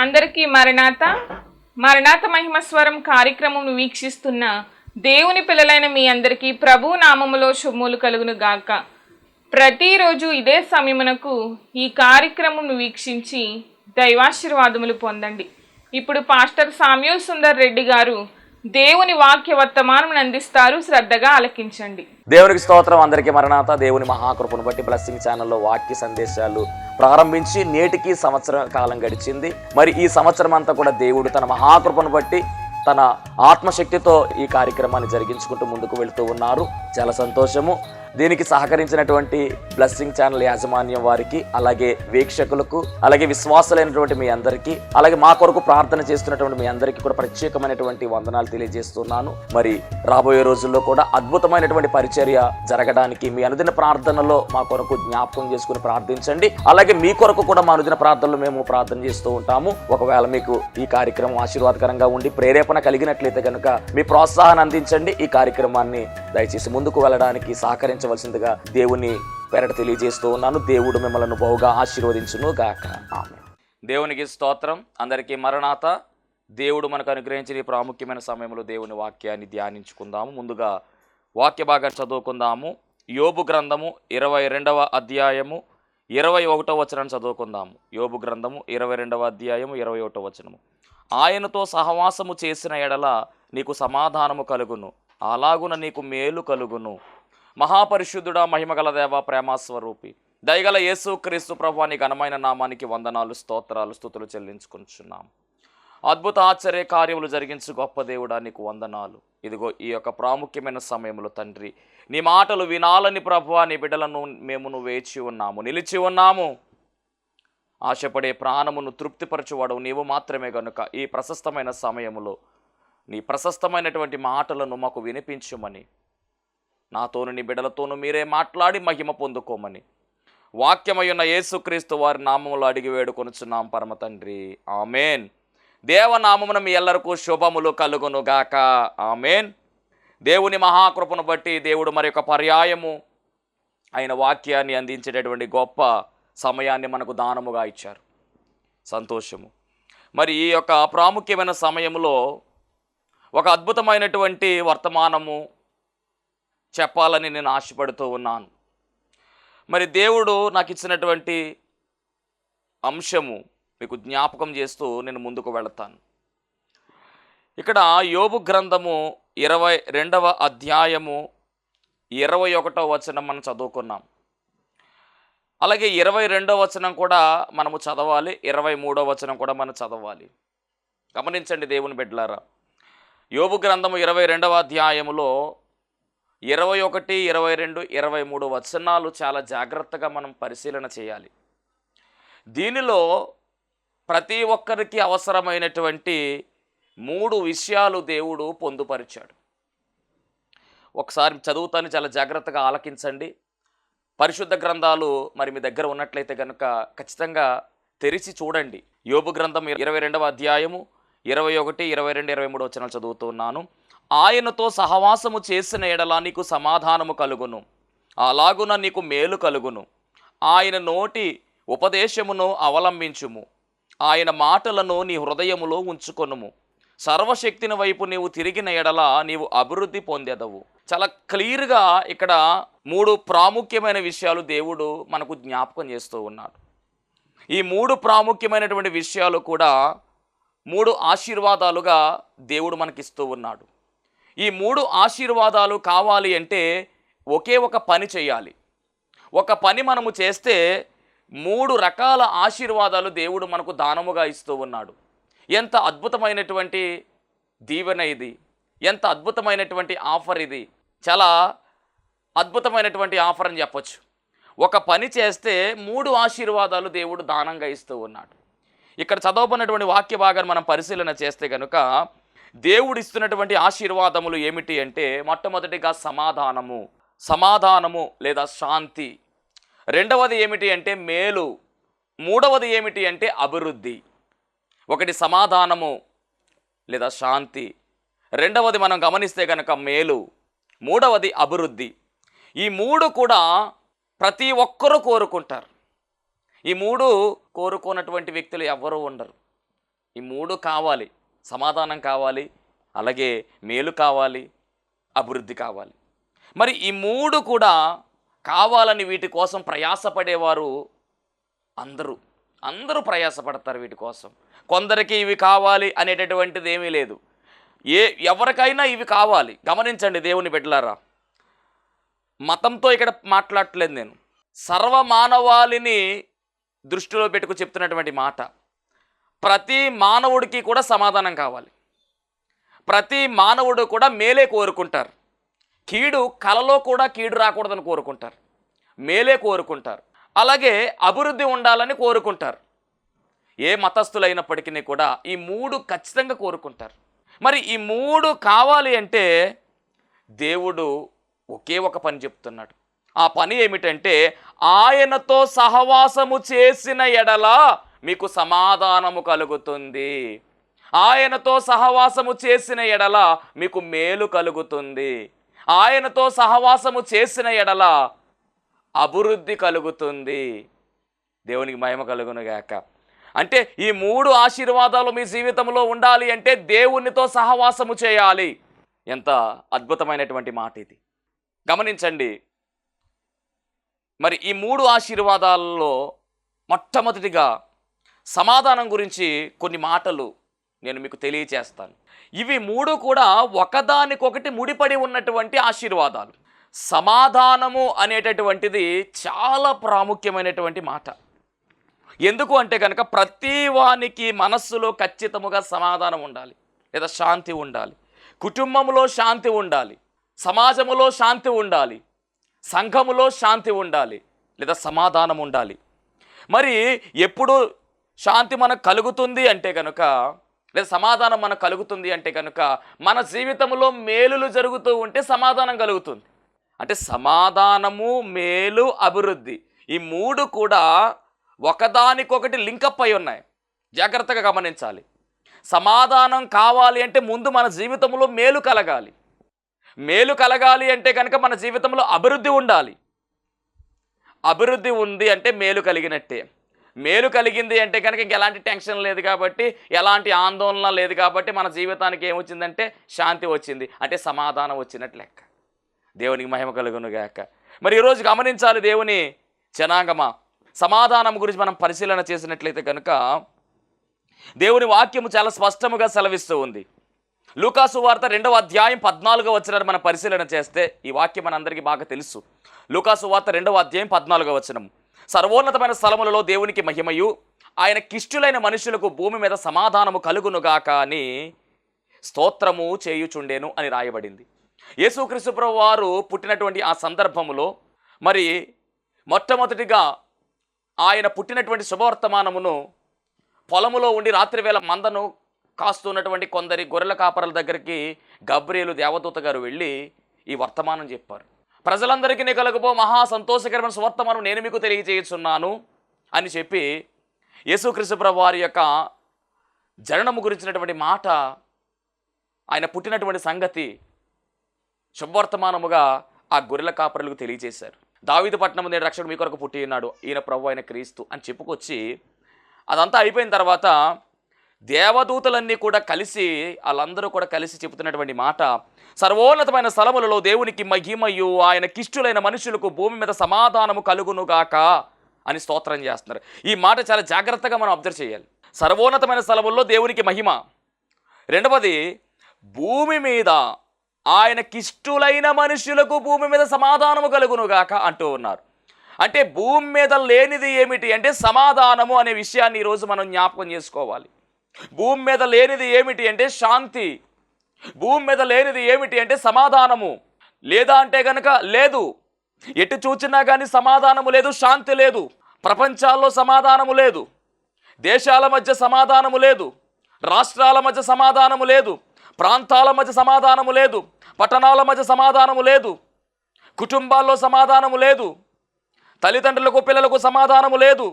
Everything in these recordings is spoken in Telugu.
అందరికీ మరణాత మరణాత మహిమస్వరం కార్యక్రమం వీక్షిస్తున్న దేవుని పిల్లలైన మీ అందరికీ ప్రభు నామములో శుభములు కలుగును గాక. ప్రతిరోజు ఇదే సమయమునకు ఈ కార్యక్రమం వీక్షించి దైవాశీర్వాదములు పొందండి. ఇప్పుడు పాస్టర్ సామ్యూల్ సుందర్ రెడ్డి గారు దేవుని వాక్య వర్తమానం అందిస్తారు. శ్రద్ధగా ఆలకించండి. దేవునికి స్తోత్రం. అందరికీ మరణాత. దేవుని మహాకృపను బట్టి బ్లెస్సింగ్ ఛానల్లో వాక్య సందేశాలు ప్రారంభించి నేటికి సంవత్సర కాలం గడిచింది. మరి ఈ సంవత్సరం అంతా కూడా దేవుడు తన మహాకృపను బట్టి తన ఆత్మశక్తితో ఈ కార్యక్రమాన్ని జరిగించుకుంటూ ముందుకు వెళుతూ ఉన్నారు. చాలా సంతోషము. దీనికి సహకరించినటువంటి బ్లెస్సింగ్ ఛానల్ యాజమాన్యం వారికి, అలాగే వీక్షకులకు, అలాగే విశ్వాసులైనటువంటి మీ అందరికీ, అలాగే మా కొరకు ప్రార్థన చేస్తున్నటువంటి మీ అందరికీ కూడా ప్రత్యేకమైనటువంటి వందనాలు తెలియజేస్తున్నాను. మరి రాబోయే రోజుల్లో కూడా అద్భుతమైనటువంటి పరిచర్య జరగడానికి మీ అనుదిన ప్రార్థనలో మా కొరకు జ్ఞాపకం చేసుకుని ప్రార్థించండి. అలాగే మీ కొరకు కూడా మా అనుదిన ప్రార్థనలో మేము ప్రార్థన చేస్తూ ఉంటాము. ఒకవేళ మీకు ఈ కార్యక్రమం ఆశీర్వాదకరంగా ఉండి ప్రేరేపణ కలిగినట్లయితే కనుక మీ ప్రోత్సాహాన్ని అందించండి. ఈ కార్యక్రమాన్ని దయచేసి ముందుకు వెళ్ళడానికి సహకరించవలసిందిగా దేవుని పేరట తెలియజేస్తూ ఉన్నాను. దేవుడు మిమ్మల్ని బహుగా ఆశీర్వదించును గాక. ఆమేన్. దేవునికి స్తోత్రం. అందరికీ మరణాత. దేవుడు మనకు అనుగ్రహించిన ఈ ప్రాముఖ్యమైన సమయంలో దేవుని వాక్యాన్ని ధ్యానించుకుందాము. ముందుగా వాక్య భాగాన్ని చదువుకుందాము. యోబు గ్రంథము 22వ అధ్యాయము 21వ వచనాన్ని చదువుకుందాము. యోబు గ్రంథము 22వ అధ్యాయము 21వ వచనము. ఆయనతో సహవాసము చేసిన ఎడల నీకు సమాధానము కలుగును, అలాగున నీకు మేలు కలుగును. మహాపరిశుద్ధుడా, మహిమగల దేవ, ప్రేమాస్వరూపి, దయగల యేసు క్రీస్తు ప్రభువా, నీ ఘనమైన నామానికి వందనాలు, స్తోత్రాలు, స్తుతులు చెల్లించుకుంటున్నాం. అద్భుత ఆశ్చర్య కార్యములు జరిగించు గొప్ప దేవుడా, నీకు వందనాలు. ఇదిగో ఈ యొక్క ప్రాముఖ్యమైన సమయంలో తండ్రి, నీ మాటలు వినాలని ప్రభువా, నీ బిడ్డలను మేము వేచి ఉన్నాము, నిలిచి ఉన్నాము. ఆశపడే ప్రాణమును తృప్తిపరచువాడవు నీవు మాత్రమే గనుక ఈ ప్రశస్తమైన సమయంలో నీ ప్రశస్తమైనటువంటి మాటలను మాకు వినిపించుమని, నాతోను నీ బిడ్డలతోనూ మీరే మాట్లాడి మహిమ పొందుకోమని వాక్యమయ్యున్న యేసుక్రీస్తు వారి నామములో అడిగి వేడుకొనుచున్నాం పరమ తండ్రి. ఆమెన్. దేవనామమున మీ ఎల్లరికూ శుభములు కలుగును గాక. ఆమెన్. దేవుని మహాకృపను బట్టి దేవుడు మరి యొక్క పర్యాయము ఆయన వాక్యాన్ని అందించేటటువంటి గొప్ప సమయాన్ని మనకు దానముగా ఇచ్చారు. సంతోషము. మరి ఈ యొక్క ప్రాముఖ్యమైన సమయంలో ఒక అద్భుతమైనటువంటి వర్తమానము చెప్పాలని నేను ఆశపడుతూ ఉన్నాను. మరి దేవుడు నాకు ఇచ్చినటువంటి అంశము మీకు జ్ఞాపకం చేస్తూ నేను ముందుకు వెళతాను. ఇక్కడ యోబు గ్రంథము 22వ అధ్యాయము 21వ వచనం మనం చదువుకున్నాం. అలాగే 22వ వచనం కూడా మనము చదవాలి, 23వ వచనం కూడా మనం చదవాలి. గమనించండి దేవుని బిడ్డలారా. యోబు గ్రంథము 22వ అధ్యాయములో 21, 22, 23 వచనాలు చాలా జాగ్రత్తగా మనం పరిశీలన చేయాలి. దీనిలో ప్రతి ఒక్కరికి అవసరమైనటువంటి 3 విషయాలు దేవుడు పొందుపరిచాడు. ఒకసారి చదువుతాను, చాలా జాగ్రత్తగా ఆలకించండి. పరిశుద్ధ గ్రంథాలు మరి మీ దగ్గర ఉన్నట్లయితే కనుక ఖచ్చితంగా తెరిచి చూడండి. యోబు గ్రంథం 22వ అధ్యాయము 21, 22, 23 వచనాలు చదువుతున్నాను. ఆయనతో సహవాసము చేసిన ఎడల నీకు సమాధానము కలుగును, అలాగున నీకు మేలు కలుగును. ఆయన నోటి ఉపదేశమును అవలంబించుము, ఆయన మాటలను నీ హృదయములో ఉంచుకొనుము. సర్వశక్తిని వైపు నీవు తిరిగిన ఎడల నీవు అభివృద్ధి పొందెదవు. చాలా క్లియర్గా ఇక్కడ 3 ప్రాముఖ్యమైన విషయాలు దేవుడు మనకు జ్ఞాపకం చేస్తూ ఉన్నాడు. ఈ 3 ప్రాముఖ్యమైనటువంటి విషయాలు కూడా 3 ఆశీర్వాదాలుగా దేవుడు మనకిస్తూ ఉన్నాడు. ఈ 3 ఆశీర్వాదాలు కావాలి అంటే ఒకే ఒక పని చేయాలి. ఒక పని మనము చేస్తే 3 రకాల ఆశీర్వాదాలు దేవుడు మనకు దానముగా ఇస్తూ ఉన్నాడు. ఎంత అద్భుతమైనటువంటి దీవెన ఇది! ఎంత అద్భుతమైనటువంటి ఆఫర్ ఇది! చాలా అద్భుతమైనటువంటి ఆఫర్ అని చెప్పొచ్చు. ఒక పని చేస్తే 3 ఆశీర్వాదాలు దేవుడు దానంగా ఇస్తూ ఉన్నాడు. ఇక్కడ చదవబడినటువంటి వాక్య భాగాన్ని మనం పరిశీలన చేస్తే కనుక దేవుడు ఇస్తున్నటువంటి ఆశీర్వాదములు ఏమిటి అంటే, మొట్టమొదటిగా సమాధానము లేదా శాంతి. రెండవది ఏమిటి అంటే మేలు. మూడవది ఏమిటి అంటే అభివృద్ధి. ఒకటి సమాధానము లేదా శాంతి, రెండవది మనం గమనిస్తే కనుక మేలు, మూడవది అభివృద్ధి. ఈ 3 కూడా ప్రతి ఒక్కరూ కోరుకుంటారు. ఈ 3 కోరుకున్నటువంటి వ్యక్తులు ఎవ్వరూ ఉండరు. ఈ మూడు కావాలి. సమాధానం కావాలి, అలాగే మేలు కావాలి, అభివృద్ధి కావాలి. మరి ఈ మూడు కూడా కావాలని వీటి కోసం ప్రయాసపడేవారు అందరూ ప్రయాసపడతారు వీటి కోసం. కొందరికి ఇవి కావాలి అనేటటువంటిది ఏమీ లేదు. ఎవరికైనా ఇవి కావాలి. గమనించండి దేవుని బిడ్డలారా, మతంతో ఇక్కడ మాట్లాడట్లేదు నేను. సర్వమానవాళిని దృష్టిలో పెట్టుకు చెప్తున్నటువంటి మాట. ప్రతి మానవుడికి కూడా సమాధానం కావాలి. ప్రతి మానవుడు కూడా మేలే కోరుకుంటారు. కలలో కూడా కీడు రాకూడదని కోరుకుంటారు. మేలే కోరుకుంటారు. అలాగే అభివృద్ధి ఉండాలని కోరుకుంటారు. ఏ మతస్థులైనప్పటికీ కూడా ఈ మూడు ఖచ్చితంగా కోరుకుంటారు. మరి ఈ మూడు కావాలి అంటే దేవుడు ఒకే ఒక పని చెప్తున్నాడు. ఆ పని ఏమిటంటే, ఆయనతో సహవాసము చేసిన ఎడల మీకు సమాధానము కలుగుతుంది. ఆయనతో సహవాసము చేసిన ఎడల మీకు మేలు కలుగుతుంది. ఆయనతో సహవాసము చేసిన ఎడల అభివృద్ధి కలుగుతుంది. దేవునికి మహిమ కలుగునుగాక. అంటే ఈ మూడు ఆశీర్వాదాలు మీ జీవితంలో ఉండాలి అంటే దేవునితో సహవాసము చేయాలి. ఎంత అద్భుతమైనటువంటి మాట ఇది. గమనించండి. మరి ఈ మూడు ఆశీర్వాదాలలో మొట్టమొదటిగా సమాధానం గురించి కొన్ని మాటలు నేను మీకు తెలియచేస్తాను. ఇవి మూడు కూడా ఒకదానికొకటి ముడిపడి ఉన్నటువంటి ఆశీర్వాదాలు. సమాధానము అనేటటువంటిది చాలా ప్రాముఖ్యమైనటువంటి మాట. ఎందుకు అంటే కనుక ప్రతి వానికి మనస్సులో ఖచ్చితముగా సమాధానం ఉండాలి, లేదా శాంతి ఉండాలి. కుటుంబంలో శాంతి ఉండాలి, సమాజములో శాంతి ఉండాలి, సంఘములో శాంతి ఉండాలి, లేదా సమాధానం ఉండాలి. మరి ఎప్పుడు శాంతి మనకు కలుగుతుంది అంటే కనుక, లేదా సమాధానం మనకు కలుగుతుంది అంటే కనుక, మన జీవితంలో మేలులు జరుగుతూ ఉంటే సమాధానం కలుగుతుంది. అంటే సమాధానము, మేలు, అభివృద్ధి ఈ మూడు కూడా ఒకదానికొకటి లింకప్ అయి ఉన్నాయి. జాగ్రత్తగా గమనించాలి. సమాధానం కావాలి అంటే ముందు మన జీవితంలో మేలు కలగాలి. మేలు కలగాలి అంటే కనుక మన జీవితంలో అభివృద్ధి ఉండాలి. అభివృద్ధి ఉంది అంటే మేలు కలిగినట్టే. మేలు కలిగింది అంటే కనుక ఇంక ఎలాంటి టెన్షన్ లేదు కాబట్టి, ఎలాంటి ఆందోళన లేదు కాబట్టి మన జీవితానికి ఏమొచ్చిందంటే శాంతి వచ్చింది, అంటే సమాధానం వచ్చినట్టు లెక్క. దేవునికి మహిమ కలుగునుగాక. మరి ఈరోజు గమనించాలి దేవుని జనాంగమా, సమాధానం గురించి మనం పరిశీలన చేసినట్లయితే కనుక దేవుని వాక్యము చాలా స్పష్టముగా సెలవిస్తూ ఉంది. లూకాసు వార్త 2వ అధ్యాయం 14వ వచనాన్ని మనం పరిశీలన చేస్తే ఈ వాక్యం మనందరికీ బాగా తెలుసు. లూకాసు వార్త 2వ అధ్యాయం 14వ వచనం, సర్వోన్నతమైన స్థలములలో దేవునికి మహిమయు, ఆయన కిష్టులైన మనుషులకు భూమి మీద సమాధానము కలుగునుగాక అని స్తోత్రము చేయుచుండేను అని రాయబడింది. యేసుక్రీస్తు ప్రభువు వారు పుట్టినటువంటి ఆ సందర్భములో మరి మొట్టమొదటిగా ఆయన పుట్టినటువంటి శుభవర్తమానమును పొలములో ఉండి రాత్రివేళ మందను కాస్తున్నటువంటి కొందరి గొర్రెల కాపరుల దగ్గరికి గబ్రియేలు దేవదూత గారు వెళ్ళి ఈ వర్తమానం చెప్పారు. ప్రజలందరికీ నీ కలుగుబో మహా సంతోషకరమైన సువర్తమానం నేను మీకు తెలియజేయుచున్నాను అని చెప్పి యేసుక్రీస్తు ప్రభువు వారి యొక్క జననము గురించినటువంటి మాట, ఆయన పుట్టినటువంటి సంగతి శుభవర్తమానముగా ఆ గొర్రెల కాపరులకు తెలియజేశారు. దావీదు పట్టణము నేడు రక్షకుడు మీ కొరకు పుట్టి ఉన్నాడు, ఈయన ప్రభు అయిన క్రీస్తు అని చెప్పుకొచ్చి అదంతా అయిపోయిన తర్వాత దేవదూతలన్నీ కూడా కలిసి, వాళ్ళందరూ కూడా కలిసి చెబుతున్నటువంటి మాట, సర్వోన్నతమైన స్థలములలో దేవునికి మహిమయు, ఆయన కిష్టులైన మనుషులకు భూమి మీద సమాధానము కలుగునుగాక అని స్తోత్రం చేస్తున్నారు. ఈ మాట చాలా జాగ్రత్తగా మనం అబ్జర్వ్ చేయాలి. సర్వోన్నతమైన స్థలముల్లో దేవునికి మహిమ, రెండవది భూమి మీద ఆయన కిష్టులైన మనుషులకు భూమి మీద సమాధానము కలుగునుగాక అంటూ ఉన్నారు. అంటే భూమి మీద లేనిది ఏమిటి అంటే సమాధానము అనే విషయాన్ని ఈరోజు మనం జ్ఞాపకం చేసుకోవాలి. భూమి మీద లేనిది ఏమిటి అంటే శాంతి. భూమి మీద లేనిది ఏమిటి అంటే సమాధానము. లేదా అంటే కనుక లేదు. ఎటు చూచినా కానీ సమాధానము లేదు, శాంతి లేదు. ప్రపంచాల్లో సమాధానము లేదు, దేశాల మధ్య సమాధానము లేదు, రాష్ట్రాల మధ్య సమాధానము లేదు, ప్రాంతాల మధ్య సమాధానము లేదు, పట్టణాల మధ్య సమాధానము లేదు, కుటుంబాల్లో సమాధానము లేదు, తల్లిదండ్రులకు పిల్లలకు సమాధానము లేదు,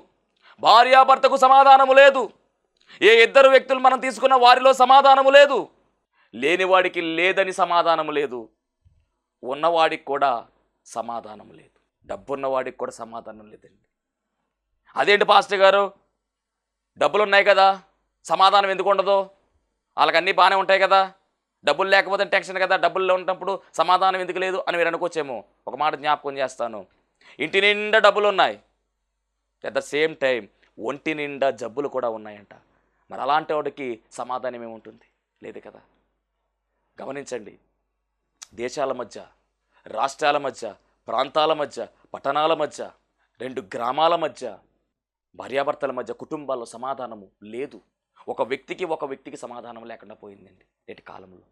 భార్యాభర్తకు సమాధానము లేదు, ఏ ఇద్దరు వ్యక్తులు మనం తీసుకున్న వారిలో సమాధానము లేదు. లేనివాడికి లేదని సమాధానము లేదు, ఉన్నవాడికి కూడా సమాధానం లేదు, డబ్బున్నవాడికి కూడా సమాధానం లేదండి. అదేంటి పాస్టర్ గారు, డబ్బులు ఉన్నాయి కదా సమాధానం ఎందుకు ఉండదు? వాళ్ళకి అన్నీ బాగానే ఉంటాయి కదా, డబ్బులు లేకపోతే టెన్షన్ కదా, డబ్బుల్లో ఉన్నప్పుడు సమాధానం ఎందుకు లేదు అని మీరు అనుకోవచ్చేమో. ఒక మాట జ్ఞాపకం చేస్తాను, ఇంటి నిండా డబ్బులు ఉన్నాయి, అట్ ద సేమ్ టైం ఒంటి నిండా జబ్బులు కూడా ఉన్నాయంట. మరి అలాంటి వాడికి సమాధానం ఏముంటుంది? లేదు కదా. గమనించండి, దేశాల మధ్య, రాష్ట్రాల మధ్య, ప్రాంతాల మధ్య, పట్టణాల మధ్య, 2 గ్రామాల మధ్య, భార్యాభర్తల మధ్య, కుటుంబాల్లో సమాధానము లేదు. ఒక వ్యక్తికి సమాధానం లేకుండా పోయిందండి నేటి కాలంలో.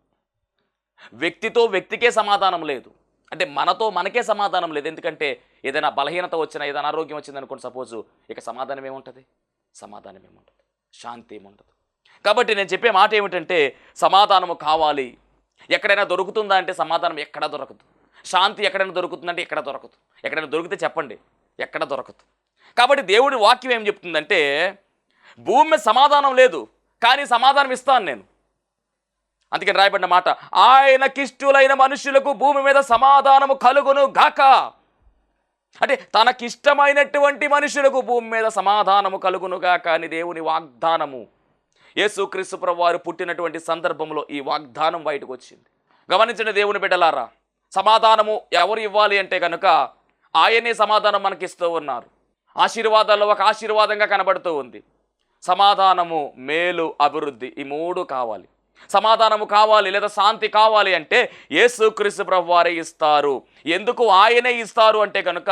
వ్యక్తితో వ్యక్తికే సమాధానం లేదు, అంటే మనతో మనకే సమాధానం లేదు. ఎందుకంటే ఏదైనా బలహీనత వచ్చినా, ఏదైనా ఆరోగ్యం వచ్చింది అనుకోండి సపోజు, ఇక సమాధానం ఏముంటుంది? శాంతి ఏముండదు. కాబట్టి నేను చెప్పే మాట ఏమిటంటే, సమాధానము కావాలి. ఎక్కడైనా దొరుకుతుందా అంటే సమాధానం ఎక్కడా దొరకదు. శాంతి ఎక్కడైనా దొరుకుతుందంటే ఎక్కడ దొరకదు. ఎక్కడైనా దొరికితే చెప్పండి, ఎక్కడ దొరకదు. కాబట్టి దేవుడి వాక్యం ఏం చెప్తుందంటే, భూమి మీద సమాధానం లేదు, కానీ సమాధానం ఇస్తాను నేను. అందుకని రాయబడిన మాట, ఆయనకిష్టులైన మనుషులకు భూమి మీద సమాధానము కలుగును గాక. అంటే తనకిష్టమైనటువంటి మనుషులకు భూమి మీద సమాధానము కలుగును గాక అని దేవుని వాగ్దానము. యేసుక్రీస్తు ప్రభువారు పుట్టినటువంటి సందర్భంలో ఈ వాగ్దానం బయటకు వచ్చింది. గమనించండి దేవుని బిడ్డలారా, సమాధానము ఎవరు ఇవ్వాలి అంటే కనుక ఆయనే సమాధానం మనకిస్తూ ఉన్నారు. ఆశీర్వాదాల్లో ఒక ఆశీర్వాదంగా కనబడుతూ ఉంది. సమాధానము, మేలు, అభివృద్ధి, ఈ 3 కావాలి. సమాధానము కావాలి లేదా శాంతి కావాలి అంటే యేసుక్రీస్తు ప్రభువారే ఇస్తారు. ఎందుకు ఆయనే ఇస్తారు అంటే కనుక,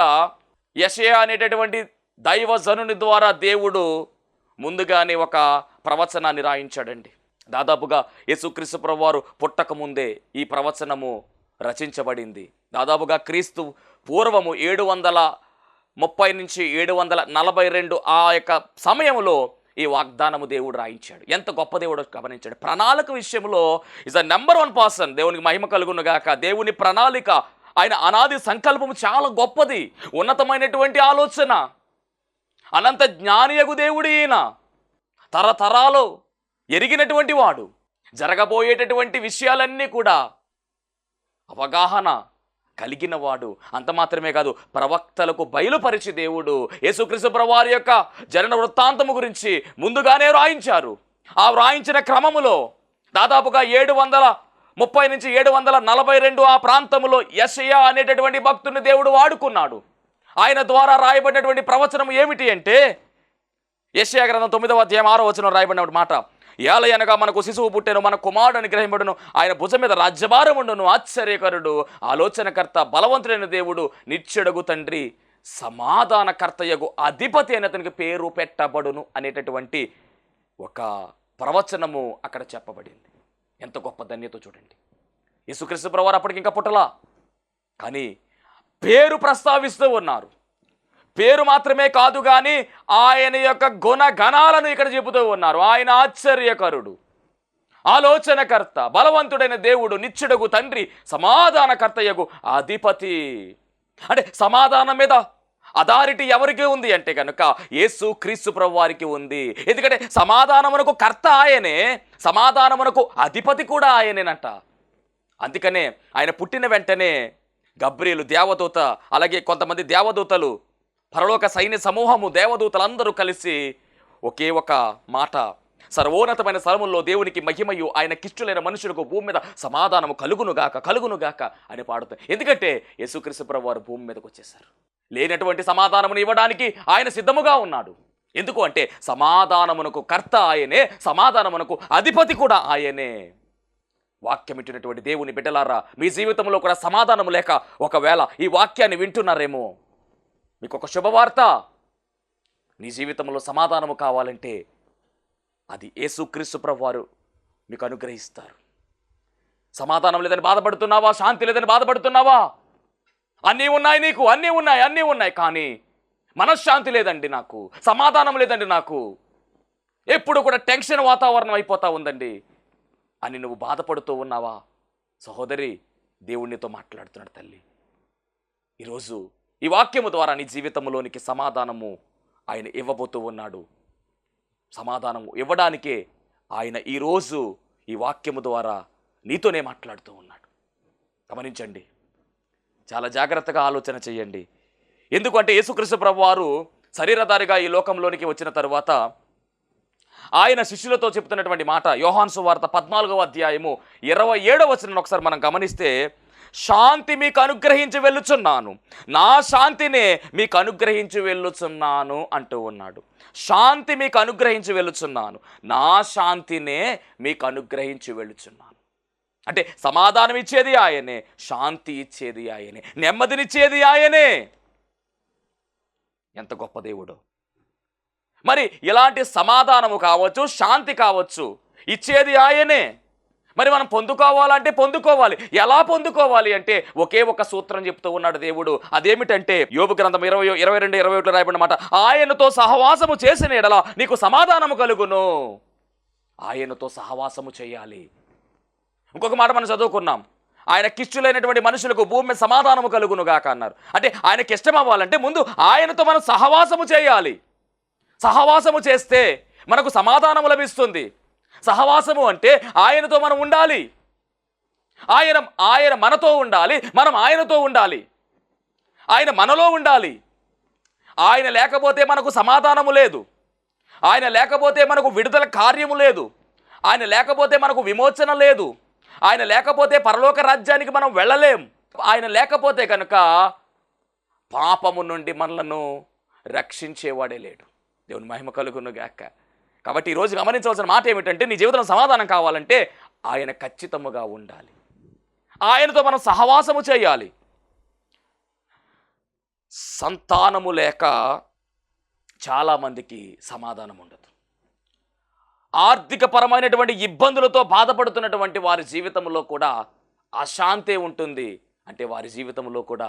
యెషయా అనేటటువంటి దైవజనుని ద్వారా దేవుడు ముందుగానే ఒక ప్రవచనాన్ని రాయించాడండి. దాదాపుగా యేసుక్రీస్తు ప్రభువారు పుట్టక ముందే ఈ ప్రవచనము రచించబడింది. దాదాపుగా క్రీస్తు పూర్వము 730 నుంచి 742 ఆ యొక్క సమయంలో ఈ వాగ్దానము దేవుడు రాయించాడు. ఎంత గొప్ప దేవుడు గమనించాడు. ప్రణాళిక విషయంలో ఇస్ ద నెంబర్ 1 పర్సన్. దేవునికి మహిమ కలుగును గాక. దేవుని ప్రణాళిక, ఆయన అనాది సంకల్పము చాలా గొప్పది, ఉన్నతమైనటువంటి ఆలోచన. అనంత జ్ఞానియగు దేవుడు ఈయన, తరతరాలు ఎరిగినటువంటి వాడు. జరగబోయేటటువంటి విషయాలన్నీ కూడా అవగాహన కలిగిన వాడు. అంత మాత్రమే కాదు, ప్రవక్తలకు బయలుపరిచి దేవుడు యేసుక్రీస్తు ప్రభువారి యొక్క జనన వృత్తాంతము గురించి ముందుగానే రాయించారు. ఆ రాయించిన క్రమములో దాదాపుగా 730 నుంచి 742 ఆ ప్రాంతంలో యెషయా అనేటటువంటి భక్తుని దేవుడు వాడుకున్నాడు. ఆయన ద్వారా రాయబడినటువంటి ప్రవచనం ఏమిటి అంటే, యెషయా గ్రంథం 9వ అధ్యాయం 6వ వచనం రాయబడిన మాట, ఏలయనగా మనకు శిశువు పుట్టెను, మన కుమారుడు అనుగ్రహింపబడును, ఆయన భుజం మీద రాజ్యభారం ఉండును, ఆశ్చర్యకరుడు, ఆలోచనకర్త, బలవంతుడైన దేవుడు, నిత్యుడగు తండ్రి, సమాధానకర్తయగు అధిపతి అని అతనికి పేరు పెట్టబడును అనేటటువంటి ఒక ప్రవచనము అక్కడ చెప్పబడింది. ఎంత గొప్ప ధన్యత చూడండి. యేసుక్రీస్తు ప్రభువారు అప్పటికి ఇంకా పుట్టలా, కానీ పేరు ప్రస్తావిస్తూ ఉన్నారు. పేరు మాత్రమే కాదు కానీ ఆయన యొక్క గుణగణాలను ఇక్కడ చెబుతూ ఉన్నారు. ఆయన ఆశ్చర్యకరుడు, ఆలోచనకర్త, బలవంతుడైన దేవుడు, నిత్యుడగు తండ్రి, సమాధానకర్తయగు అధిపతి. అంటే సమాధానం మీద అథారిటీ ఎవరికి ఉంది అంటే కనుక యేసుక్రీస్తు ప్రభువారికి ఉంది. ఎందుకంటే సమాధానమునకు కర్త ఆయనే, సమాధానమునకు అధిపతి కూడా ఆయనేనంట. అందుకనే ఆయన పుట్టిన వెంటనే గబ్రియేలు దేవదూత, అలాగే కొంతమంది దేవదూతలు, పరలోక సైన్య సమూహము, దేవదూతలందరూ కలిసి ఒకే ఒక మాట, సర్వోన్నతమైన స్థలముల్లో దేవునికి మహిమయు, ఆయన కిష్టులైన మనుషులకు భూమి మీద సమాధానము కలుగునుగాక కలుగునుగాక అని పాడుతారు. ఎందుకంటే యేసుక్రీస్తు ప్రభువారు భూమి మీదకి వచ్చేసారు. లేనటువంటి సమాధానమును ఇవ్వడానికి ఆయన సిద్ధముగా ఉన్నాడు. ఎందుకు అంటే సమాధానమునకు కర్త ఆయనే, సమాధానమునకు అధిపతి కూడా ఆయనే. వాక్యం ఇచ్చినటువంటి దేవుని బిడ్డలారా, మీ జీవితంలో కూడా సమాధానం లేక ఒకవేళ ఈ వాక్యాన్ని వింటున్నారేమో, మీకు ఒక శుభవార్త. నీ జీవితంలో సమాధానము కావాలంటే అది యేసుక్రీస్తు ప్రభువారు మీకు అనుగ్రహిస్తారు. సమాధానం లేదని బాధపడుతున్నావా? శాంతి లేదని బాధపడుతున్నావా? అన్నీ ఉన్నాయి, నీకు అన్నీ ఉన్నాయి, కానీ మనశ్శాంతి లేదండి నాకు, సమాధానం లేదండి నాకు, ఎప్పుడు కూడా టెన్షన్ వాతావరణం అయిపోతా ఉందండి అని నువ్వు బాధపడుతూ ఉన్నావా? సహోదరి, దేవునితో మాట్లాడుతున్నాడు తల్లి. ఈరోజు ఈ వాక్యము ద్వారా నీ జీవితంలోనికి సమాధానము ఆయన ఇవ్వబోతూ ఉన్నాడు. సమాధానము ఇవ్వడానికే ఆయన ఈరోజు ఈ వాక్యము ద్వారా నీతోనే మాట్లాడుతూ ఉన్నాడు. గమనించండి, చాలా జాగ్రత్తగా ఆలోచన చేయండి. ఎందుకంటే యేసుక్రీస్తు ప్రభువారు శరీరధారిగా ఈ లోకంలోనికి వచ్చిన తరువాత ఆయన శిష్యులతో చెప్తున్నటువంటి మాట యోహాను సువార్త 14వ అధ్యాయము 27వ వచనం ఒకసారి మనం గమనిస్తే, శాంతి మీకు అనుగ్రహించి వెళ్ళుచున్నాను, నా శాంతినే మీకు అనుగ్రహించి వెళ్ళుచున్నాను అంటూ ఉన్నాడు. శాంతి మీకు అనుగ్రహించి వెళ్ళుచున్నాను, నా శాంతినే మీకు అనుగ్రహించి వెళ్ళుచున్నాను. అంటే సమాధానం ఇచ్చేది ఆయనే, శాంతి ఇచ్చేది ఆయనే, నెమ్మదినిచ్చేది ఆయనే. ఎంత గొప్ప దేవుడు! మరి ఇలాంటి సమాధానము కావచ్చు, శాంతి కావచ్చు, ఇచ్చేది ఆయనే. మరి మనం పొందుకోవాలంటే పొందుకోవాలి. ఎలా పొందుకోవాలి అంటే ఒకే ఒక సూత్రం చెప్తూ ఉన్నాడు దేవుడు. అదేమిటంటే యోబు గ్రంథం 22:21 రాయబడిన మాట, ఆయనతో సహవాసము చేసిన ఎడల నీకు సమాధానము కలుగును. ఆయనతో సహవాసము చేయాలి. ఇంకొక మాట మనం చదువుకున్నాం, ఆయనకిష్టులైనటువంటి మనుషులకు భూమి మీద సమాధానము కలుగును గాక అన్నారు. అంటే ఆయనకి ఇష్టం అవ్వాలంటే ముందు ఆయనతో మనం సహవాసము చేయాలి. సహవాసము చేస్తే మనకు సమాధానము లభిస్తుంది. సహవాసము అంటే ఆయనతో మనం ఉండాలి. ఆయన మనతో ఉండాలి, మనం ఆయనతో ఉండాలి. ఆయన మనలో ఉండాలి. ఆయన లేకపోతే మనకు సమాధానము లేదు. ఆయన లేకపోతే మనకు విడుదల కార్యము లేదు. ఆయన లేకపోతే మనకు విమోచన లేదు. ఆయన లేకపోతే పరలోక రాజ్యానికి మనం వెళ్ళలేం. ఆయన లేకపోతే కనుక పాపము నుండి మనలను రక్షించేవాడే లేడు. దేవుని మహిమ కలుగును గాక. కాబట్టి ఈరోజు గమనించవలసిన మాట ఏమిటంటే, నీ జీవితంలో సమాధానం కావాలంటే ఆయన ఖచ్చితముగా ఉండాలి. ఆయనతో మనం సహవాసము చేయాలి. సంతానము లేక చాలామందికి సమాధానం ఉండదు. ఆర్థికపరమైనటువంటి ఇబ్బందులతో బాధపడుతున్నటువంటి వారి జీవితంలో కూడా అశాంతి ఉంటుంది. అంటే వారి జీవితంలో కూడా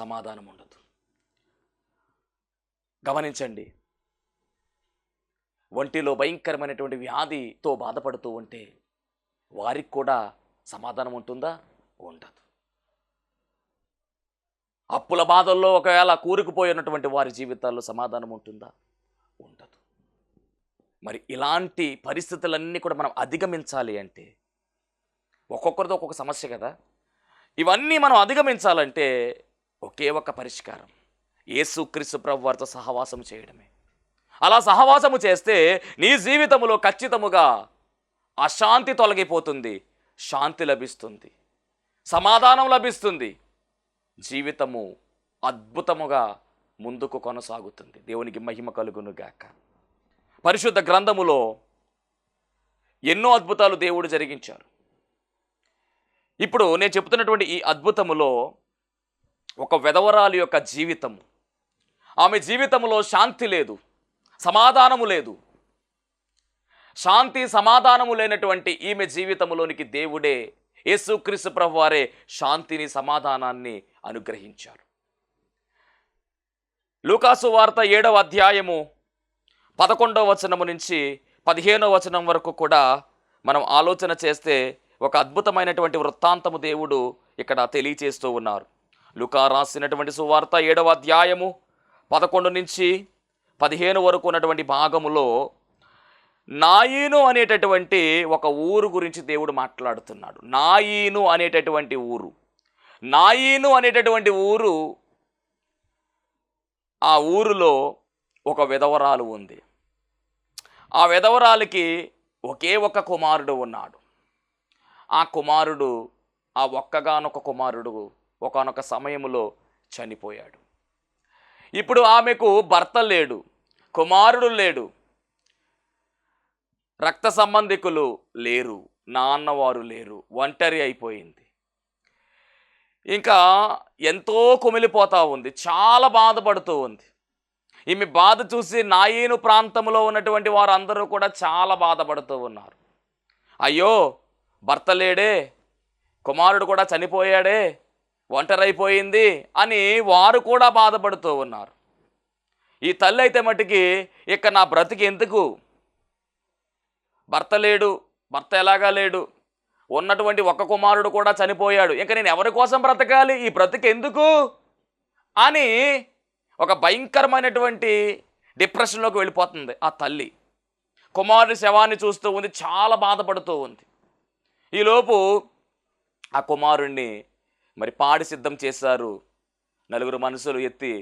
సమాధానం ఉండదు. గమనించండి, ఒంటిలో భయంకరమైనటువంటి వ్యాధితో బాధపడుతూ ఉంటే వారికి కూడా సమాధానం ఉంటుందా? ఉండదు. అప్పుల బాధల్లో ఒకవేళ కూరుకుపోయినటువంటి వారి జీవితాల్లో సమాధానం ఉంటుందా? ఉండదు. మరి ఇలాంటి పరిస్థితులన్నీ కూడా మనం అధిగమించాలి అంటే, ఒక్కొక్కరితో ఒక్కొక్క సమస్య కదా, ఇవన్నీ మనం అధిగమించాలంటే ఒకే ఒక పరిష్కారం, యేసుక్రీస్తు ప్రభువు వారితో సహవాసం చేయడమే. అలా సహవాసము చేస్తే నీ జీవితంలో ఖచ్చితముగా అశాంతి తొలగిపోతుంది, శాంతి లభిస్తుంది, సమాధానం లభిస్తుంది, జీవితము అద్భుతముగా ముందుకు కొనసాగుతుంది. దేవునికి మహిమ కలుగును గాక. పరిశుద్ధ గ్రంథములో ఎన్నో అద్భుతాలు దేవుడు జరిగించారు. ఇప్పుడు నేను చెప్తున్నటువంటి ఈ అద్భుతములో ఒక విధవరాలి యొక్క జీవితము, ఆమె జీవితంలో శాంతి లేదు, సమాధానము లేదు. శాంతి సమాధానము లేనటువంటి ఈమె జీవితంలోనికి దేవుడే, యేసుక్రీస్తు ప్రభువారే శాంతిని సమాధానాన్ని అనుగ్రహించారు. లూకాసు వార్త 7వ అధ్యాయము 11వ వచనము నుంచి 15వ వచనం వరకు కూడా మనం ఆలోచన చేస్తే ఒక అద్భుతమైనటువంటి వృత్తాంతము దేవుడు ఇక్కడ తెలియచేస్తూ ఉన్నారు. లూకా రాసినటువంటి సువార్త 7వ అధ్యాయము 11 నుంచి 15 వరకు ఉన్నటువంటి భాగములో నాయీను అనేటటువంటి ఒక ఊరు గురించి దేవుడు మాట్లాడుతున్నాడు. నాయీను అనేటటువంటి ఊరు, నాయీను అనేటటువంటి ఊరు, ఆ ఊరిలో ఒక విధవరాలు ఉంది. ఆ విధవరాలికి ఒకే ఒక కుమారుడు ఉన్నాడు. ఆ కుమారుడు, ఆ ఒక్కగానొక కుమారుడు ఒకానొక సమయంలో చనిపోయాడు. ఇప్పుడు ఆమెకు భర్త లేడు, కుమారుడు లేడు, రక్త సంబంధికులు లేరు, నాన్నవారు లేరు, ఒంటరి అయిపోయింది. ఇంకా ఎంతో కుమిలిపోతూ ఉంది, చాలా బాధపడుతూ ఉంది. ఈమె బాధ చూసి నాయీను ప్రాంతంలో ఉన్నటువంటి వారందరూ కూడా చాలా బాధపడుతూ ఉన్నారు. అయ్యో, భర్త లేడే, కుమారుడు కూడా చనిపోయాడే, ఒంటరైపోయింది అని వారు కూడా బాధపడుతూ ఉన్నారు. ఈ తల్లి అయితే మట్టుకి ఇక నా బ్రతికి ఎందుకు, భర్త లేడు, భర్త ఎలాగా లేడు, ఉన్నటువంటి ఒక్క కుమారుడు కూడా చనిపోయాడు, ఇంకా నేను ఎవరి కోసం బ్రతకాలి, ఈ బ్రతికి ఎందుకు అని ఒక భయంకరమైనటువంటి డిప్రెషన్లోకి వెళ్ళిపోతుంది ఆ తల్లి. కుమారుడి శవాన్ని చూస్తూ ఉంది, చాలా బాధపడుతూ ఉంది. ఈలోపు ఆ కుమారుణ్ణి మరి పాడి సిద్ధం చేశారు. నలుగురు మనుషులు ఎత్తి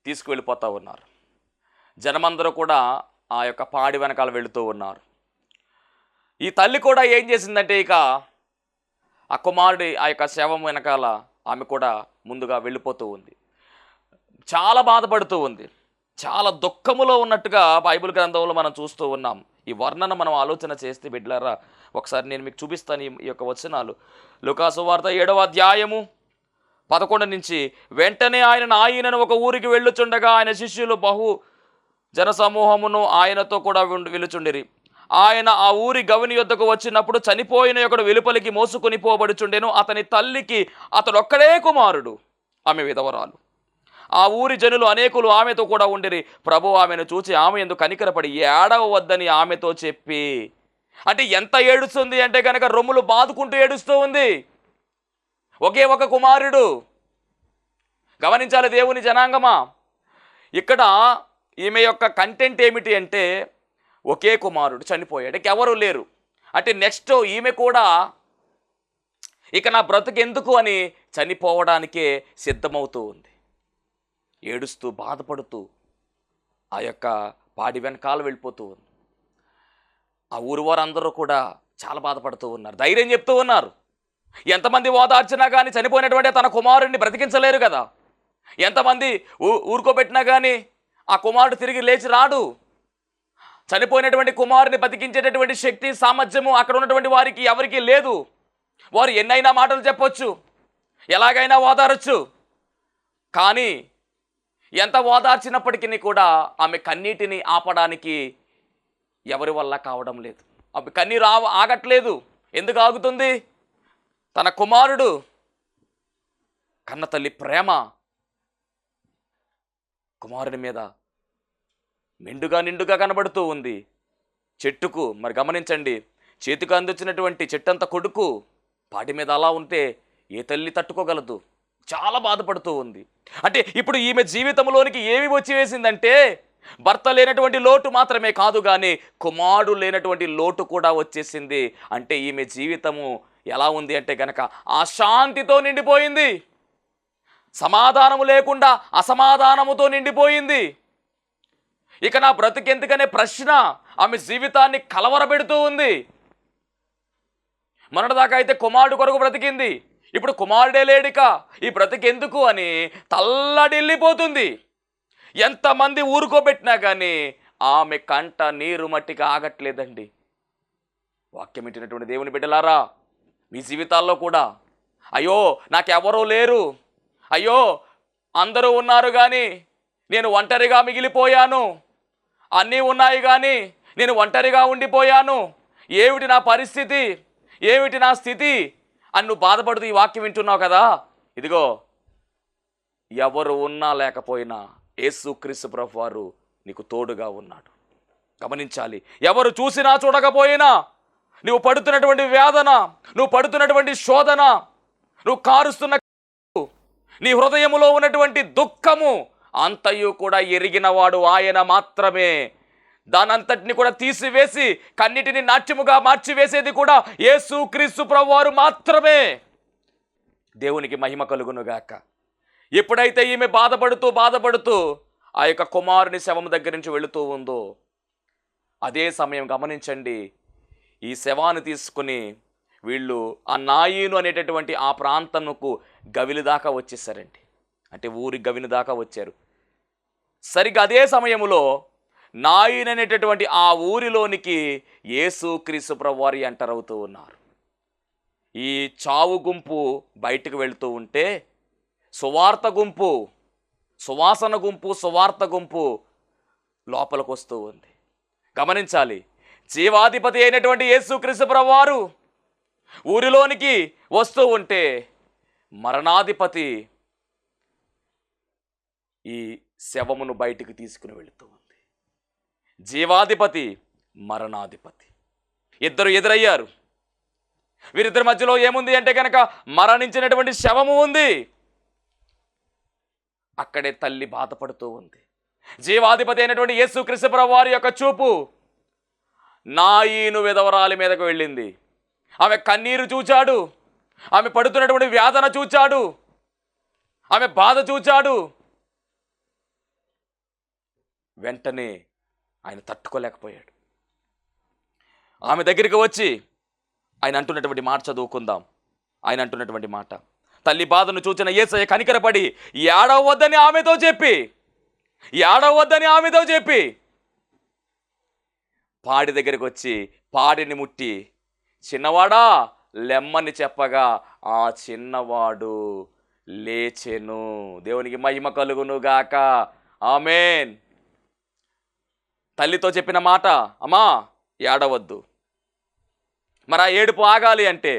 తీసుకువెళ్ళిపోతూ ఉన్నారు. జనమందరూ కూడా ఆ యొక్క పాడి వెనకాల వెళుతూ ఉన్నారు. ఈ తల్లి కూడా ఏం చేసిందంటే ఇక ఆ కుమారుడి ఆ యొక్క శవం వెనకాల ఆమె కూడా ముందుగా వెళ్ళిపోతూ ఉంది. చాలా బాధపడుతూ ఉంది, చాలా దుఃఖములో ఉన్నట్టుగా బైబిల్ గ్రంథంలో మనం చూస్తూ ఉన్నాం. ఈ వర్ణన మనం ఆలోచన చేస్తే బిడ్డలారా, ఒకసారి నేను మీకు చూపిస్తాను ఈ యొక్క వచనాలు. లూకాసు వార్త 7వ అధ్యాయము 11 నుంచి, వెంటనే ఆయనను ఒక ఊరికి వెళ్ళుచుండగా ఆయన శిష్యులు బహు జనసమూహమును ఆయనతో కూడా వెలుచుండిరి. ఆయన ఆ ఊరి గవిని యొద్దకు వచ్చినప్పుడు చనిపోయిన ఒకడు వెలుపలికి మోసుకొని పోబడుచుండెను. అతని తల్లికి అతడొక్కడే కుమారుడు, ఆమె విధవరాలు. ఆ ఊరి జనులు అనేకులు ఆమెతో కూడా ఉండిరి. ప్రభు ఆమెను చూచి ఆమె యందు కనికరపడి ఏడవద్దని ఆమెతో చెప్పి, అంటే ఎంత ఏడుస్తుంది అంటే కనుక రొమ్ములు బాదుకుంటూ ఏడుస్తూ ఉంది. ఒకే ఒక కుమారుడు. గమనించాలి దేవుని జనాంగమా, ఇక్కడ ఈమె యొక్క కంటెంట్ ఏమిటి అంటే ఒకే కుమారుడు చనిపోయాడు, ఎవరు లేరు. అంటే నెక్స్ట్ ఈమె కూడా ఇక నా బ్రతుకెందుకు అని చనిపోవడానికే సిద్ధమవుతూ ఉంది. ఏడుస్తూ బాధపడుతూ ఆ యొక్క పాడి వెనకాల వెళ్ళిపోతూ ఉంది. ఆ ఊరు వారందరూ కూడా చాలా బాధపడుతూ ఉన్నారు, ధైర్యం చెప్తూ ఉన్నారు. ఎంతమంది ఓదార్చినా కానీ చనిపోయినటువంటి తన కుమారుడిని బ్రతికించలేరు కదా. ఎంతమంది ఊరుకోబెట్టినా కానీ ఆ కుమారుడు తిరిగి లేచి రాడు. చనిపోయినటువంటి కుమారుని బతికించేటటువంటి శక్తి సామర్థ్యము అక్కడ ఉన్నటువంటి వారికి ఎవరికీ లేదు. వారు ఎన్నైనా మాటలు చెప్పొచ్చు, ఎలాగైనా ఓదారచ్చు, కానీ ఎంత ఓదార్చినప్పటికీ కూడా ఆమె కన్నీటిని ఆపడానికి ఎవరి వల్ల కావడం లేదు. ఆమె కన్నీరు ఆగట్లేదు. ఎందుకు ఆగుతుంది? తన కుమారుడు, కన్న తల్లి ప్రేమ కుమారుని మీద నిండుగా కనబడుతూ ఉంది. చెట్టుకు మరి గమనించండి, చేతికి అందించినటువంటి చెట్టంత కొడుకు పాటి మీద అలా ఉంటే ఏ తల్లి తట్టుకోగలదు? చాలా బాధపడుతూ ఉంది. అంటే ఇప్పుడు ఈమె జీవితంలోనికి ఏమి వచ్చి వేసిందంటే భర్త లేనటువంటి లోటు మాత్రమే కాదు, కానీ కుమారుడు లేనటువంటి లోటు కూడా వచ్చేసింది. అంటే ఈమె జీవితము ఎలా ఉంది అంటే కనుక అశాంతితో నిండిపోయింది, సమాధానము లేకుండా అసమాధానముతో నిండిపోయింది. ఇక నా బ్రతికెందుకనే ప్రశ్న ఆమె జీవితాన్ని కలవరపెడుతూ ఉంది. మొన్నటిదాకా అయితే కుమారుడు కొరకు బ్రతికింది, ఇప్పుడు కుమారుడే లేడిక, ఈ బ్రతికెందుకు అని తల్లడిల్లిపోతుంది. ఎంతమంది ఊరుకోబెట్టినా కానీ ఆమె కంట నీరు మట్టికి ఆగట్లేదండి. వాక్యం వింటున్నటువంటి దేవుని బిడ్డలారా, మీ జీవితాల్లో కూడా అయ్యో నాకెవరూ లేరు, అయ్యో అందరూ ఉన్నారు కానీ నేను ఒంటరిగా మిగిలిపోయాను, అన్నీ ఉన్నాయి కానీ నేను ఒంటరిగా ఉండిపోయాను, ఏమిటి నా పరిస్థితి, ఏమిటి నా స్థితి అని నువ్వు బాధపడుతూ ఈ వాక్యం వింటున్నావు కదా. ఇదిగో, ఎవరు ఉన్నా లేకపోయినా యేసుక్రీస్తు ప్రభువు వారు నీకు తోడుగా ఉన్నాడు. గమనించాలి, ఎవరు చూసినా చూడకపోయినా నువ్వు పడుతున్నటువంటి వేదన, నువ్వు పడుతున్నటువంటి శోధన, నువ్వు కారుస్తున్న నీ హృదయములో ఉన్నటువంటి దుఃఖము అంతయు కూడా ఎరిగినవాడు ఆయన మాత్రమే. దానంతటిని కూడా తీసివేసి కన్నిటిని నాట్యముగా మార్చివేసేది కూడా యేసుక్రీస్తు ప్రభువారు మాత్రమే. దేవునికి మహిమ కలుగునుగాక. ఎప్పుడైతే ఈమె బాధపడుతూ ఆ యొక్క కుమారుని శవం దగ్గర నుంచి వెళుతూ ఉందో, అదే సమయం గమనించండి, ఈ శవాన్ని తీసుకుని వీళ్ళు ఆ నాయీను అనేటటువంటి ఆ ప్రాంతంకు గవిలి దాకా వచ్చేసారండి. అంటే ఊరి గవిని దాకా వచ్చారు. సరిగ్గా అదే సమయంలో నాయీన్ అనేటటువంటి ఆ ఊరిలోనికి యేసుక్రీస్తు ప్రభువారు ఎంటర్ అవుతూ ఉన్నారు. ఈ చావు గుంపు బయటకు వెళుతూ ఉంటే సువార్త గుంపు, సువాసన గుంపు, సువార్త గుంపు లోపలికి వస్తూ ఉంది. గమనించాలి, జీవాధిపతి అయినటువంటి యేసుక్రీస్తు ప్రభువారు ఊరిలోనికి వస్తూ ఉంటే మరణాధిపతి ఈ శవమును బయటికి తీసుకుని వెళుతూ ఉంది. జీవాధిపతి, మరణాధిపతి ఇద్దరు ఎదురయ్యారు. వీరిద్దరి మధ్యలో ఏముంది అంటే కనుక మరణించినటువంటి శవము ఉంది. అక్కడే తల్లి బాధపడుతూ ఉంది. జీవాధిపతి అయినటువంటి యేసుక్రీస్తు ప్రభువారి యొక్క చూపు నాయీను విధవరాలి మీదకు వెళ్ళింది. ఆమె కన్నీరు చూచాడు, ఆమె పడుతున్నటువంటి వేదన చూచాడు, ఆమె బాధ చూచాడు. వెంటనే ఆయన తట్టుకోలేకపోయాడు. ఆమె దగ్గరికి వచ్చి ఆయన అంటున్నటువంటి మాట చదువుకుందాం. ఆయన అంటున్నటువంటి మాట, తల్లి బాధను చూచిన యేసయ్య కనికరపడి ఏడవద్దని ఆమెతో చెప్పి పాడి దగ్గరికి వచ్చి పాడిని ముట్టి చిన్నవాడా లెమ్మని చెప్పగా ఆ చిన్నవాడు లేచెను. దేవునికి మహిమ కలుగును గాక. ఆమేన్. తల్లితో చెప్పిన మాట, అమ్మా ఏడవద్దు. మరి ఆ ఏడుపు ఆగాలి అంటే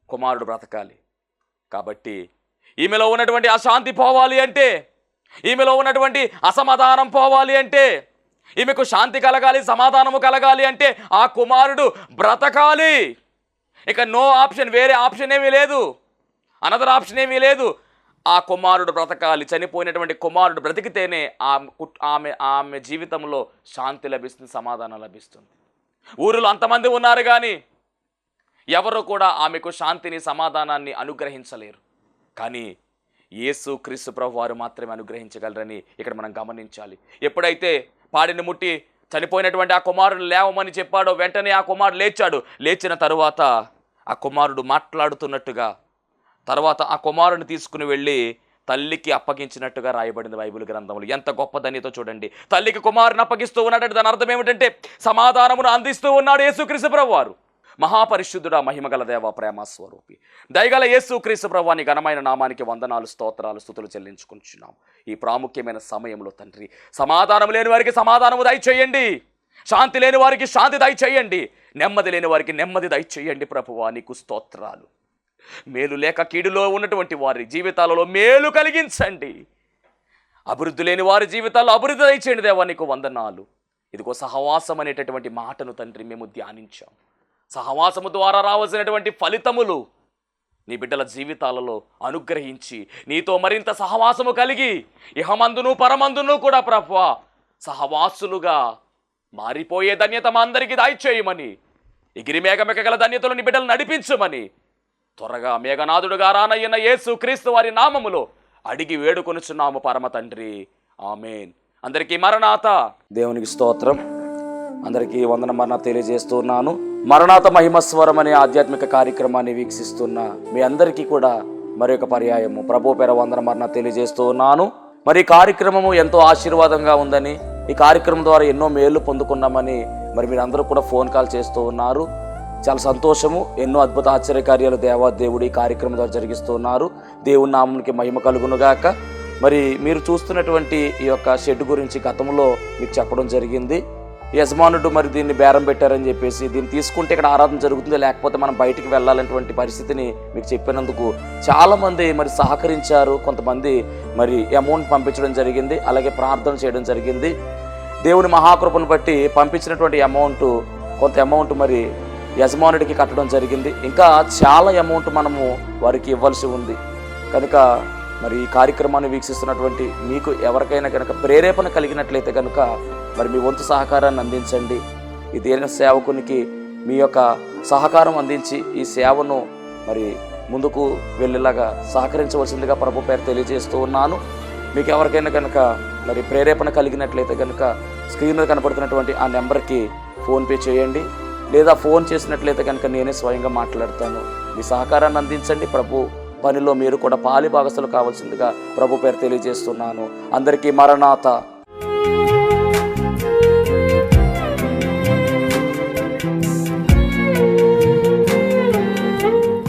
కుమారుడు బ్రతకాలి. కాబట్టి ఈమెలో ఉన్నటువంటి అశాంతి పోవాలి అంటే, ఈమెలో ఉన్నటువంటి అసమాధానం పోవాలి అంటే, ఈమెకు శాంతి కలగాలి, సమాధానము కలగాలి అంటే ఆ కుమారుడు బ్రతకాలి. ఇక నో ఆప్షన్, వేరే ఆప్షన్ ఏమీ లేదు, అనదర్ ఆప్షన్ ఏమీ లేదు. ఆ కుమారుడు బ్రతకాలి. చనిపోయినటువంటి కుమారుడు బ్రతికితేనే ఆమె జీవితంలో శాంతి లభిస్తుంది, సమాధానం లభిస్తుంది. ఊరిలో అంతమంది ఉన్నారు కానీ ఎవరు కూడా ఆమెకు శాంతిని, సమాధానాన్ని అనుగ్రహించలేరు. కానీ యేసు క్రీస్తు ప్రభు వారు మాత్రమే అనుగ్రహించగలరని ఇక్కడ మనం గమనించాలి. ఎప్పుడైతే పాడిని ముట్టి చనిపోయినటువంటి ఆ కుమారుడు లేవమని చెప్పాడో వెంటనే ఆ కుమారుడు లేచాడు. లేచిన తరువాత ఆ కుమారుడు మాట్లాడుతున్నట్టుగా, తర్వాత ఆ కుమారుడిని తీసుకుని వెళ్ళి తల్లికి అప్పగించినట్టుగా రాయబడింది బైబిల్ గ్రంథంలో. ఎంత గొప్ప ధన్యతో చూడండి. తల్లికి కుమారుని అప్పగిస్తూ ఉన్నాడంటే దాని అర్థం ఏమిటంటే సమాధానమును అందిస్తూ ఉన్నాడు యేసుక్రీస్తు ప్రభు వారు. మహాపరిశుద్ధుడా, మహిమగల దేవ, ప్రేమ స్వరూపి, దయగల యేసుక్రీస్తు ప్రభువాని ఘనమైన నామానికి వందనాలు, స్తోత్రాలు, స్తుతులు చెల్లించుకుంటున్నాం. ఈ ప్రాముఖ్యమైన సమయంలో తండ్రి, సమాధానం లేని వారికి సమాధానము దయచేయండి, శాంతి లేని వారికి శాంతి దయచేయండి, నెమ్మది లేని వారికి నెమ్మది దయచేయండి. ప్రభువా నీకు స్తోత్రాలు. మేలు లేక కీడులో ఉన్నటువంటి వారి జీవితాలలో మేలు కలిగించండి. అభివృద్ధి లేని వారి జీవితాల్లో అభివృద్ధి దయచేయండి దేవా, నీకు వందనాలు. ఇదిగో సహవాసం అనేటటువంటి మాటను తండ్రి మేము ధ్యానించాం. సహవాసము ద్వారా రావాల్సినటువంటి ఫలితములు నీ బిడ్డల జీవితాలలో అనుగ్రహించి నీతో మరింత సహవాసము కలిగి ఇహమందును పరమందును కూడా ప్రభువా సహవాసులుగా మారిపోయే ధన్యత మా అందరికీ దయచేయమని, ఎగిరి మేఘమెక్కగల ధన్యతలు నీ బిడ్డలు నడిపించమని త్వరగా మేఘనాథుడుగా రానయ్యన యేసు క్రీస్తు వారి నామములో అడిగి వేడుకొనుచున్నాము పరమ తండ్రి. ఆమేన్. అందరికీ మరణాత. దేవునికి స్తోత్రం. అందరికీ వందన మరణాత తెలియజేస్తున్నాను. మరణాత మహిమస్వరం అనే ఆధ్యాత్మిక కార్యక్రమాన్ని వీక్షిస్తున్న మీ అందరికీ కూడా మరొక పర్యాయము ప్రభు పేర వందన మరణాత తెలియజేస్తూ ఉన్నాను. మరి ఈ కార్యక్రమము ఎంతో ఆశీర్వాదంగా ఉందని, ఈ కార్యక్రమం ద్వారా ఎన్నో మేలు పొందుకున్నామని మరి మీరందరూ కూడా ఫోన్ కాల్ చేస్తూ ఉన్నారు. చాలా సంతోషము. ఎన్నో అద్భుత ఆశ్చర్యకార్యాలు దేవాదేవుడు ఈ కార్యక్రమం ద్వారా జరిగిస్తూ ఉన్నారు. దేవుని నామమునికి మహిమ కలుగునుగాక. మరి మీరు చూస్తున్నటువంటి ఈ యొక్క షెడ్ గురించి గతంలో మీకు చెప్పడం జరిగింది. యజమానుడు మరి దీన్ని బేరం పెట్టారని చెప్పేసి, దీన్ని తీసుకుంటే ఇక్కడ ఆరాధన జరుగుతుంది, లేకపోతే మనం బయటికి వెళ్ళాలనేటువంటి పరిస్థితిని మీకు చెప్పినందుకు చాలామంది మరి సహకరించారు. కొంతమంది మరి అమౌంట్ పంపించడం జరిగింది, అలాగే ప్రార్థన చేయడం జరిగింది. దేవుని మహాకృపను బట్టి పంపించినటువంటి కొంత అమౌంట్ మరి యజమానుడికి కట్టడం జరిగింది. ఇంకా చాలా అమౌంట్ మనము వారికి ఇవ్వాల్సి ఉంది. కనుక మరి ఈ కార్యక్రమాన్ని వీక్షిస్తున్నటువంటి మీకు ఎవరికైనా కనుక ప్రేరేపణ కలిగినట్లయితే కనుక మరి మీ వంతు సహకారాన్ని అందించండి. ఈ దేని సేవకునికి మీ యొక్క సహకారం అందించి ఈ సేవను మరి ముందుకు వెళ్ళేలాగా సహకరించవలసిందిగా ప్రభు పేరు తెలియజేస్తూ ఉన్నాను. మీకు ఎవరికైనా కనుక మరి ప్రేరేపణ కలిగినట్లయితే కనుక స్క్రీన్ మీద కనపడుతున్నటువంటి ఆ నెంబర్కి ఫోన్పే చేయండి, లేదా ఫోన్ చేసినట్లయితే కనుక నేనే స్వయంగా మాట్లాడతాను. మీ సహకారాన్ని అందించండి. ప్రభు పనిలో మీరు కూడా పాలి భాగస్తులు కావాల్సిందిగా ప్రభు పేరు తెలియజేస్తున్నాను. అందరికీ మరణాత.